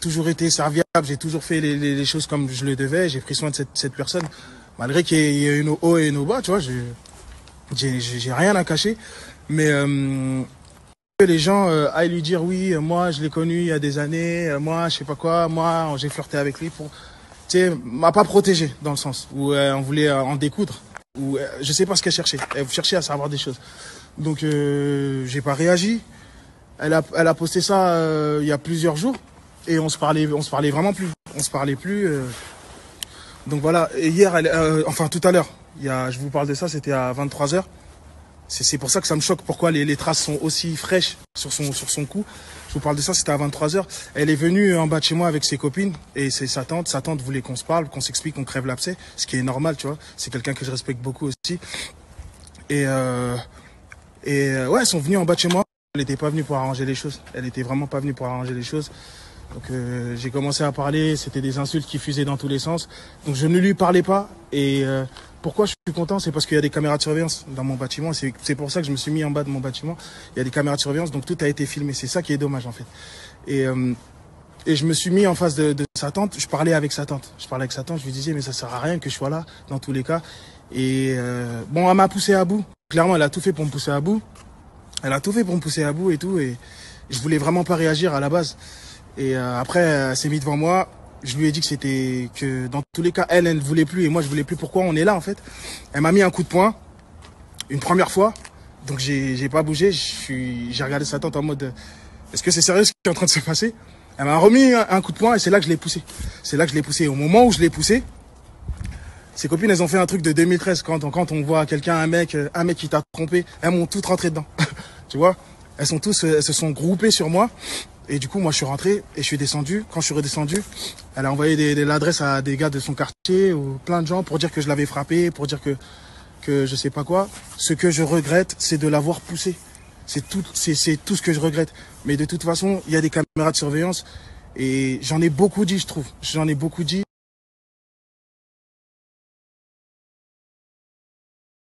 Toujours été serviable, j'ai toujours fait les choses comme je le devais, j'ai pris soin de cette personne. Malgré qu'il y ait nos hauts et nos bas, tu vois, j'ai rien à cacher. Mais que les gens aillent lui dire oui, moi je l'ai connu il y a des années, moi je sais pas quoi, moi j'ai flirté avec lui pour... Tu sais, m'a pas protégé dans le sens où on voulait en découdre. Ou je sais pas ce qu'elle cherchait. Elle cherchait à savoir des choses. Donc j'ai pas réagi. Elle a posté ça il y a plusieurs jours et on se parlait vraiment plus. On se parlait plus. Donc voilà. Et hier, enfin tout à l'heure, je vous parle de ça, c'était à 23h. C'est pour ça que ça me choque pourquoi les traces sont aussi fraîches sur son cou. Je vous parle de ça, c'était à 23h. Elle est venue en bas de chez moi avec ses copines et c'est sa tante. Sa tante voulait qu'on se parle, qu'on s'explique, qu'on crève l'abcès, ce qui est normal, tu vois. C'est quelqu'un que je respecte beaucoup aussi. Et ouais, elles sont venues en bas de chez moi. Elle n'était pas venue pour arranger les choses. Elle n'était vraiment pas venue pour arranger les choses. Donc j'ai commencé à parler, c'était des insultes qui fusaient dans tous les sens. Donc je ne lui parlais pas. Et pourquoi je suis content, c'est parce qu'il y a des caméras de surveillance dans mon bâtiment. C'est pour ça que je me suis mis en bas de mon bâtiment. Il y a des caméras de surveillance, donc tout a été filmé. C'est ça qui est dommage en fait. Et je me suis mis en face de sa tante. Je parlais avec sa tante. Je lui disais mais ça sert à rien que je sois là dans tous les cas. Et bon, elle m'a poussé à bout. Clairement, elle a tout fait pour me pousser à bout. Elle a tout fait pour me pousser à bout et tout. Et je voulais vraiment pas réagir à la base. Et après, elle s'est mise devant moi. Je lui ai dit que dans tous les cas, elle ne voulait plus et moi je voulais plus. Pourquoi on est là en fait? Elle m'a mis un coup de poing une première fois. Donc j'ai pas bougé. J'ai regardé sa tante en mode est-ce que c'est sérieux ce qui est en train de se passer? Elle m'a remis un coup de poing et c'est là que je l'ai poussé. C'est là que je l'ai poussé. Au moment où je l'ai poussé, ses copines, elles ont fait un truc de 2013. Quand on voit quelqu'un, un mec qui t'a trompé, elles m'ont toutes rentré dedans. Tu vois? Elles se sont groupées sur moi. Et du coup, moi, je suis rentré et je suis descendu. Quand je suis redescendu, elle a envoyé l'adresse à des gars de son quartier ou plein de gens pour dire que je l'avais frappé, pour dire que je sais pas quoi. Ce que je regrette, c'est de l'avoir poussé. C'est tout ce que je regrette. Mais de toute façon, il y a des caméras de surveillance et j'en ai beaucoup dit, je trouve. J'en ai beaucoup dit.